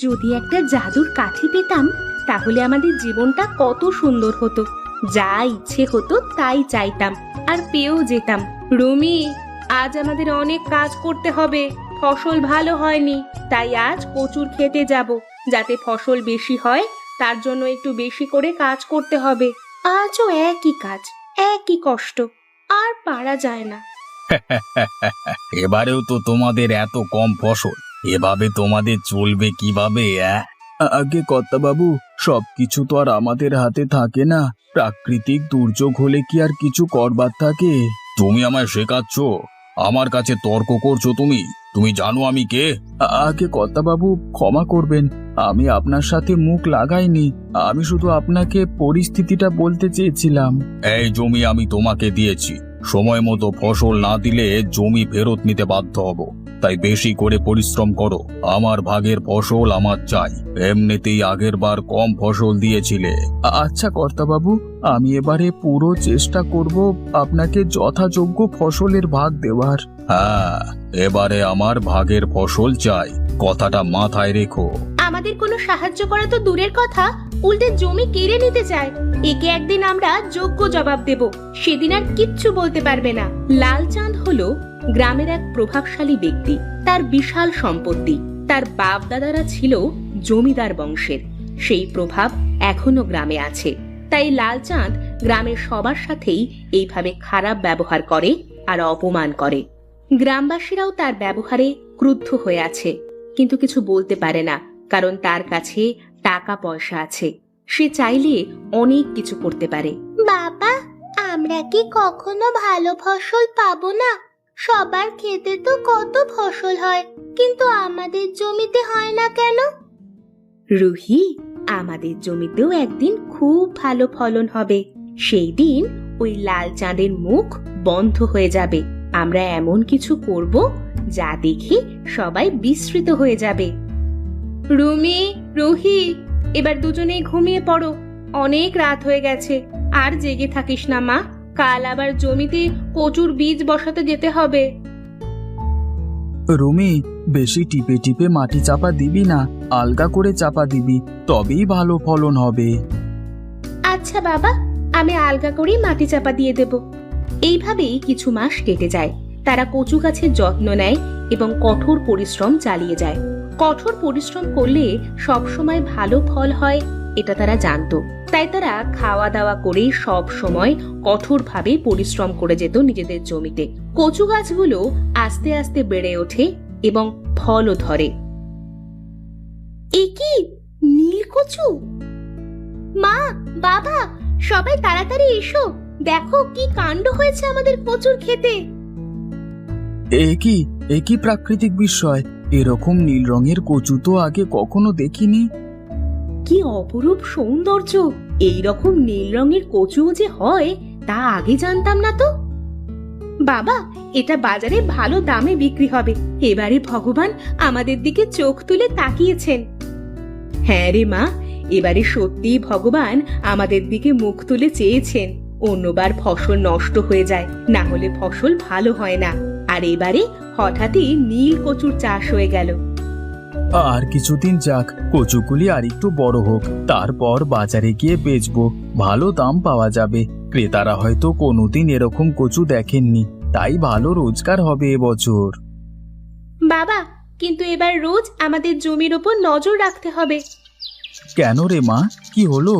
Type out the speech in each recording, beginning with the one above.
যদি একটা জাদুর কাঠি পেতাম তাহলে আমাদের জীবনটা কত সুন্দর হতো। যা ইচ্ছে হতো তাই চাইতাম আর পেয়েও যেতাম। রুমি, আজ আমাদের অনেক কাজ করতে হবে। ফসল ভালো হয়নি, তাই আজ কচুর খেতে যাব। যাতে ফসল বেশি হয় তার জন্য একটু বেশি করে কাজ করতে হবে। আজও একই কাজ, একই কষ্ট, আর পারা যায় না। এবারেও তো তোমাদের এত কম ফসল, এভাবে তোমাদের চলবে কিভাবে? আগে কর্তাবাবু, সবকিছু তো আর আমাদের হাতে থাকে না। প্রাকৃতিক দুর্যোগ হলে কি আর কিছু করবার থাকে? তুমি আমায় শেখাচ্ছ? আমার কাছে তর্ক করছো তুমি? তুমি জানো আমি কে? আগে কর্তাবাবু, ক্ষমা করবেন, আমি আপনার সাথে মুখ লাগাইনি। আমি শুধু আপনাকে পরিস্থিতিটা বলতে চেয়েছিলাম। এই জমি আমি তোমাকে দিয়েছি, সময় মতো ফসল না দিলে জমি ফেরত নিতে বাধ্য হব। তাই বেশি করে পরিশ্রম করো, আমার ভাগের ফসল আমার চাই। এমনিতেই আগের বার কম ফসল দিয়েছিলে। আচ্ছা কর্তাবাবু, আমি এবারে পুরো চেষ্টা করব আপনাকে যথাযোগ্য ফসলের ভাগ দেওয়ার। হ্যাঁ, এবারে আমার ভাগের ফসল চাই, কথাটা মাথায় রেখো। আমাদের কোনো সাহায্য করা তো দূরের কথা, উল্টে জমি কেড়ে নিতে চায়। একে একদিন আমরা যোগ্য জবাব দেব, সেদিন আর কিচ্ছু বলতে পারবে না। লালচাঁদ হলো গ্রামের এক প্রভাবশালী ব্যক্তি। তার বিশাল সম্পত্তি, তার বাপ দাদারা ছিল জমিদার বংশের। সেই প্রভাব এখনো গ্রামে আছে। তাই লালচাঁদ গ্রামের সবার সাথেই এইভাবে খারাপ ব্যবহার করে আর অপমান করে। গ্রামবাসীরাও তার ব্যবহারে ক্রুদ্ধ হয়ে আছে, কিন্তু কিছু বলতে পারে না, কারণ তার কাছে টাকা পয়সা আছে। সে চাইলে অনেক কিছু করতে পারে। বাবা, আমরা কি কখনো ভালো ফসল পাবো না? সবার খেতে তো কত ফসল হয়, কিন্তু আমাদের জমিতে হয় না কেন? রুহি, আমাদের জমিতেও একদিন খুব ভালো ফলন হবে। সেই দিন ওই লাল চাঁদের মুখ বন্ধ হয়ে যাবে। আমরা এমন কিছু করব যা দেখে সবাই বিস্মৃত হয়ে যাবে। রুমি, রুহি, এবার দুজনেই ঘুমিয়ে পড়ো। অনেক রাত হয়ে গেছে, আর জেগে থাকিস না মা। কাল আবার জমিতে কচুর বীজ বসাতে যেতে হবে। রুমি, বেশি টিপে টিপে মাটি চাপা দিবি না, আলগা করে চাপা দিবি, তবেই ভালো ফলন হবে। আচ্ছা বাবা, আমি আলগা করেই মাটি চাপা দিয়ে দেব। এইভাবেই কিছু মাস কেটে যায়। তারা কচু গাছের যত্ন নেয় এবং কঠোর পরিশ্রম চালিয়ে যায়। কঠোর পরিশ্রম করলে সব সময় ভালো ফল হয়, এটা তারা জানতো। তাই তারা খাওয়া দাওয়া করে সব সময় কঠোরভাবে পরিশ্রম করে যেত নিজেদের জমিতে। কচু গাছগুলো আস্তে আস্তে বেড়ে ওঠে এবং ফলও ধরে। এ কি নীল কচু? মা, বাবা, সবাই তাড়াতাড়ি এসো, দেখো কি কাণ্ড হয়েছে আমাদের কচুর খেতে। এ কি প্রাকৃতিক বিস্ময়! এরকম নীল রঙের কচু তো আগে কখনো দেখিনি। কি অপরূপ সৌন্দর্য! এই রকম নীল রঙের কচুও যে হয় তা আগে জানতাম না তো। বাবা, এটা বাজারে ভালো দামে বিক্রি হবে। এবারে ভগবান আমাদের দিকে চোখ তুলে তাকিয়েছেন। হ্যাঁ রে মা, এবারে সত্যিই ভগবান আমাদের দিকে মুখ তুলে চেয়েছেন। অন্যবার ফসল নষ্ট হয়ে যায়, না হলে ফসল ভালো হয় না। আর এবারে হঠাৎই নীল কচুর চাষ হয়ে গেল। আর কিছুদিন যাক, কচুগুলি আর একটু বড় হোক, তারপর বাজারে গিয়ে বেচবো, ভালো দাম পাওয়া যাবে। ক্রেতারা হয়তো কোনোদিন এরকম কচু দেখেননি, তাই ভালো রোজগার হবে এবছর। বাবা, কিন্তু এবার রোজ আমাদের জমির ওপর নজর রাখতে হবে। কেন রে মা, কি হলো?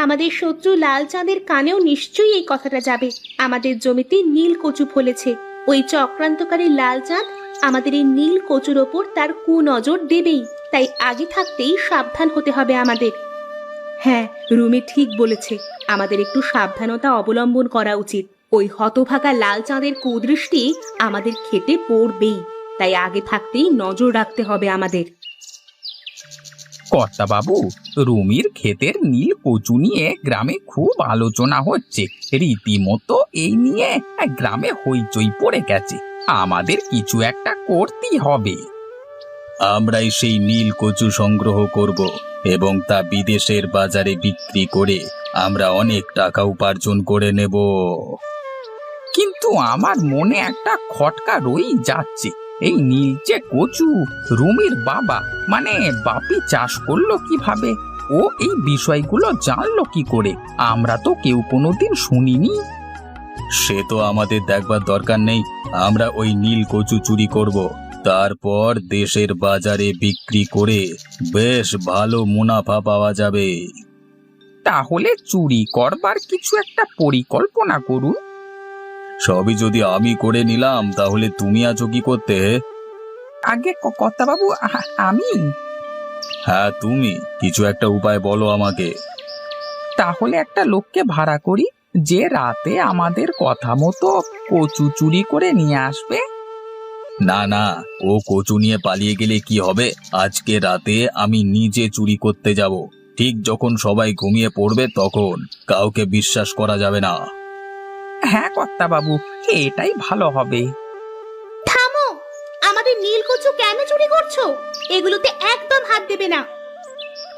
আমাদের শত্রু লালচাঁদের কানেও নিশ্চয়ই এই কথাটা যাবে। আমাদের জমিতে নীল কচু ফলেছে। ওই চক্রান্তকারী লালচাঁদ আমাদের এই নীল কচুর ওপর তার কুনজর দেবেই। তাই আগে থাকতেই সাবধান হতে হবে আমাদের। হ্যাঁ, রুমি ঠিক বলেছে, আমাদের একটু সাবধানতা অবলম্বন করা উচিত। ওই হতভাগা লালচাঁদের কুদৃষ্টি আমাদের খেতে পড়বেই, তাই আগে থাকতেই নজর রাখতে হবে আমাদের। কর্তাবাবু, রুমির ক্ষেতের নীল কচু নিয়ে গ্রামে খুব আলোচনা হচ্ছে। রীতিমতো এই নিয়ে গ্রামে হইচই পড়ে গেছে। আমাদের কিছু একটা করতেই হবে। আমরাই সেই নীল কচু সংগ্রহ করব এবং তা বিদেশের বাজারে বিক্রি করে আমরা অনেক টাকা উপার্জন করে নেব। কিন্তু আমার মনে একটা খটকা রয়েই যাচ্ছে, এই নীলচে কচু রুমির বাবা মানে বাপি চাষ করলো কিভাবে? ও এই বিষয়গুলো জানলো কি করে? আমরা তো কেউ কোনোদিন শুনিনি। সে তো আমাদের দেখবার দরকার নেই। আমরা ওই নীল কচু চুরি করব, তারপর দেশের বাজারে বিক্রি করে বেশ ভালো মুনাফা পাওয়া যাবে। তাহলে চুরি করবার কিছু একটা পরিকল্পনা করুন। সবই যদি আমি করে নিলাম তাহলে তুমি আছো কি করতে? আগে কর্তাবাবু, আমি? হ্যাঁ তুমি, কিছু একটা উপায় বলো আমাকে। তাহলে একটা লোককে ভাড়া করি, যে রাতে আমাদের কথা মতো কচু চুরি করে নিয়ে আসবে। না না, ও কচু নিয়ে পালিয়ে গেলে কি হবে? আজকে রাতে আমি নিজে চুরি করতে যাব। ঠিক যখন সবাই ঘুমিয়ে পড়বে তখন। কাউকে বিশ্বাস করা যাবে না। হ্যাঁ কর্তাবাবু, এটাই ভালো হবে। থামো, আমাদের নীলকচু কেন চুরি করছো? এগুলোতে একদম হাত দেবে না।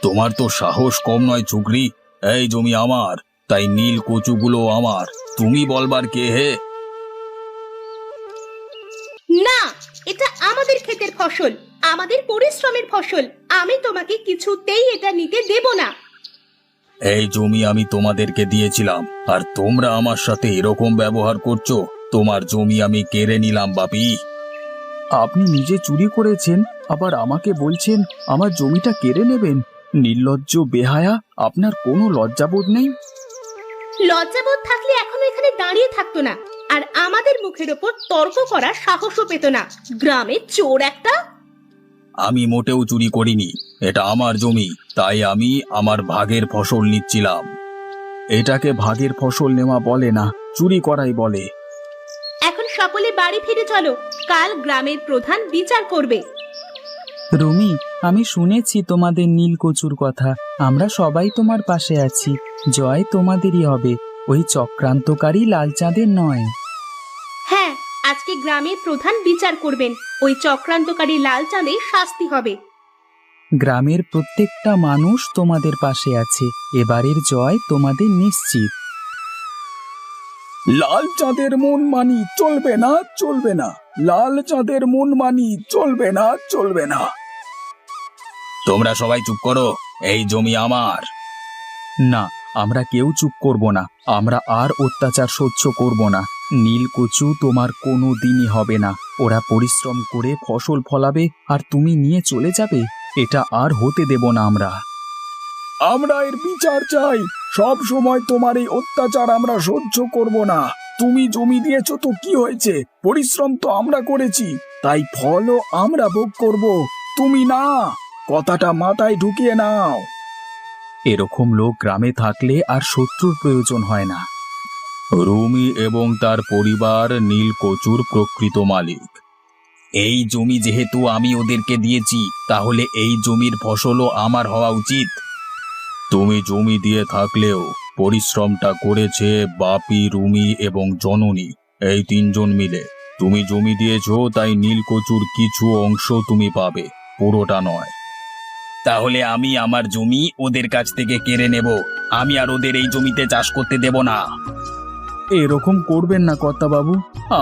তোমার তো সাহস কম নয় চুগরি। এই জমি আমার, তাই নীল কচুগুলো আমার। তুমি বলবার কে হে? না, এটা আমাদের ক্ষেতের ফসল, আমাদের পরিশ্রমের ফসল। আমি তোমাকে কিছুতেই এটা নিতে দেব না। এই জমি আমি তোমাদেরকে দিয়েছিলাম, আর তোমরা আমার সাথে এরকম ব্যবহার করছো। তোমার জমি আমি কেড়ে নিলাম বাপি। আপনি নিজে চুরি করেছেন, আবার আমাকে বলছেন আমার জমিটা কেড়ে নেবেন? নির্লজ্জ বেহায়া, আপনার কোনো লজ্জাবোধ নেই? লজ্জাবোধ থাকলে এখনো এখানে দাঁড়িয়ে থাকতো না, আর আমাদের মুখের ওপর তর্ক করার সাহসও পেত না। গ্রামের চোর একটা। আমি মোটেও চুরি করিনি, এটা আমার জমি, তাই আমি আমার ভাগের ফসল নিচ্ছিলাম। এটাকে ভাগের ফসল নেওয়া বলে না, চুরি করাই বলে। এখন সকলে বাড়ি ফিরে চলো, কাল গ্রামের প্রধান বিচার করবে। রুমি, আমি শুনেছি তোমাদের নীলকচুর কথা। আমরা সবাই তোমার পাশে আছি। জয় তোমাদেরই হবে, ওই চক্রান্তকারী লালচাঁদের নয়। হ্যাঁ, আজকে গ্রামের প্রধান বিচার করবেন। ওই চক্রান্তকারী লালচাঁদের শাস্তি হবে। গ্রামের প্রত্যেকটা মানুষ তোমাদের পাশে আছে। এবারের জয় তোমাদের নিশ্চিত। লাল চাঁদের মন মানি চলবে না, চলবে না। লাল চাঁদের মন মানি চলবে না, চলবে না। তোমরা সবাই চুপ করো, এই জমি আমার। না, আমরা কেউ চুপ করব না। আমরা আর অত্যাচার সহ্য করব না। নীলকচু তোমার কোনো দিনই হবে না। ওরা পরিশ্রম করে ফসল ফলাবে আর তুমি নিয়ে চলে যাবে? এটা আর হতে দেব না আমরা। আমরা এর বিচার চাই। সব সময় তোমার এই অত্যাচার আমরা সহ্য করব না। তুমি জমি দিয়েছো তো কি হয়েছে? পরিশ্রম তো আমরা করেছি, তাই ফলও আমরা ভোগ করব, তুমি না। কথাটা মাথায় ঢুকিয়ে নাও। এরকম লোক গ্রামে থাকলে আর শত্রুর প্রয়োজন হয় না। রুমি এবং তার পরিবার নীল কচুর প্রকৃত মালিক। এই জমি যেহেতু আমি ওদেরকে দিয়েছি, তাহলে এই জমির ফসলও আমার হওয়া উচিত। তুমি জমি দিয়ে থাকলেও পরিশ্রমটা করেছে বাপি, রুমি এবং জননী, এই তিনজন মিলে। তুমি জমি দিয়েছো, তাই নীলকচুর কিছু অংশ তুমি পাবে, পুরোটা নয়। তাহলে আমি আমার জমি ওদের কাছ থেকে কেড়ে নেব। আমি আর ওদের এই জমিতে চাষ করতে দেব না। এরকম করবেন না কর্তাবাবু,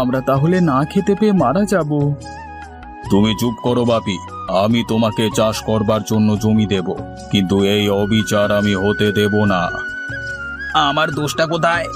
আমরা তাহলে না খেতে পেয়ে মারা যাব। তুমি চুপ করো বাপি। আমি তোমাকে চাষ করবার জন্য জমি দেব, কিন্তু এই অবিচার আমি হতে দেব না। আমার দোষটা কোথায়?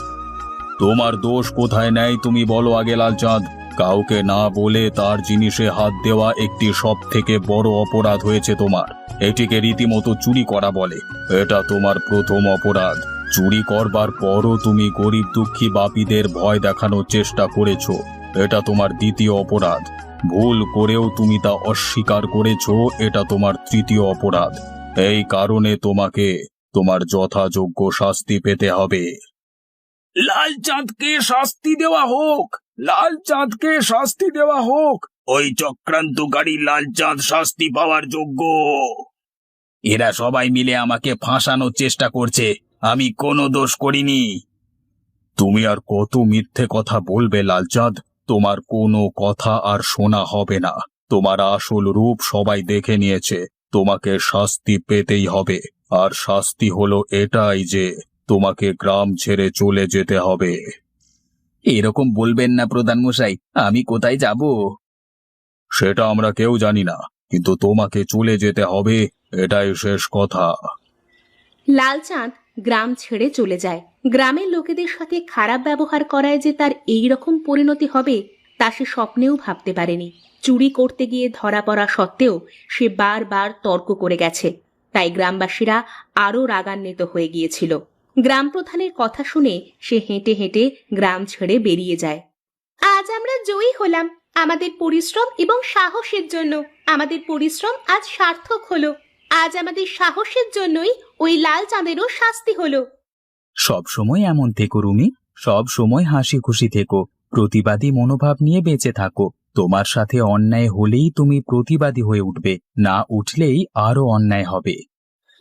তোমার দোষ কোথায় নেই তুমি বলো আগে লালচাঁদ। কাউকে না বলে তার জিনিসে হাত দেওয়া একটি সব থেকে বড় অপরাধ হয়েছে তোমার। এটিকে রীতিমতো চুরি করা বলে। এটা তোমার প্রথম অপরাধ। চুরি করবার পরও তুমি গরিব দুঃখী বাপীদের ভয় দেখানোর চেষ্টা করেছো। এটা তোমার দ্বিতীয় অপরাধ। ভুল করেও তুমি তা অস্বীকার করেছো, এটা তোমার তৃতীয় অপরাধ। এই কারণে তোমাকে তোমার যথাযোগ্য শাস্তি পেতে হবে। লালচাঁদকে শাস্তি দেওয়া হোক, লালচাঁদকে শাস্তি দেওয়া হোক। ওই চক্রান্তকারী লালচাঁদ শাস্তি পাওয়ার যোগ্য। এরা সবাই মিলে আমাকে ফাঁসানোর চেষ্টা করছে, আমি কোনো দোষ করিনি। তুমি আর কত মিথ্যে কথা বলবে লালচাঁদ? তোমার কোনো কথা আর শোনা হবে না। তোমার আসল রূপ সবাই দেখে নিয়েছে। তোমাকে শাস্তি পেতেই হবে, আর শাস্তি হলো এটাই যে তোমাকে গ্রাম ছেড়ে চলে যেতে হবে। এরকম বলবেন না প্রধান মশাই, আমি কোথায় যাব? সেটা আমরা কেউ জানি না, কিন্তু তোমাকে চলে যেতে হবে, এটাই শেষ কথা। লালচাঁদ গ্রাম ছেড়ে চলে যায়। গ্রামের লোকেদের সাথে খারাপ ব্যবহার করায় যে তার এই রকম পরিণতি হবে তা সে স্বপ্নেও ভাবতে পারেনি। চুরি করতে গিয়ে ধরা পড়া সত্ত্বেও সে বারবার তর্ক করে গেছে, তাই গ্রামবাসীরা আরও রাগান্বিত হয়ে গিয়েছিল। গ্রাম প্রধানের কথা শুনে সে হেঁটে হেঁটে গ্রাম ছেড়ে বেরিয়ে যায়। আজ আমরা জয়ী হলাম আমাদের পরিশ্রম এবং সাহসের জন্য। আমাদের পরিশ্রম আজ সার্থক হলো। আজ আমাদের সাহসের জন্যই ওই লাল চাঁদেরও শাস্তি হলো। সব সময় এমন থেকো রুমি, সব সময় হাসি খুশি থেকো, প্রতিবাদী মনোভাব নিয়ে বেঁচে থাকো। তোমার সাথে অন্যায় হলেই তুমি প্রতিবাদী হয়ে উঠবে, না উঠলেই আরো অন্যায় হবে।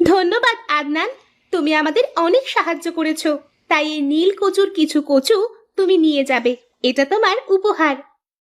ধন্যবাদ আদনান, তুমি আমাদের অনেক সাহায্য করেছো। তাই এই নীল কচুর কিছু কচু তুমি নিয়ে যাবে, এটা তোমার উপহার।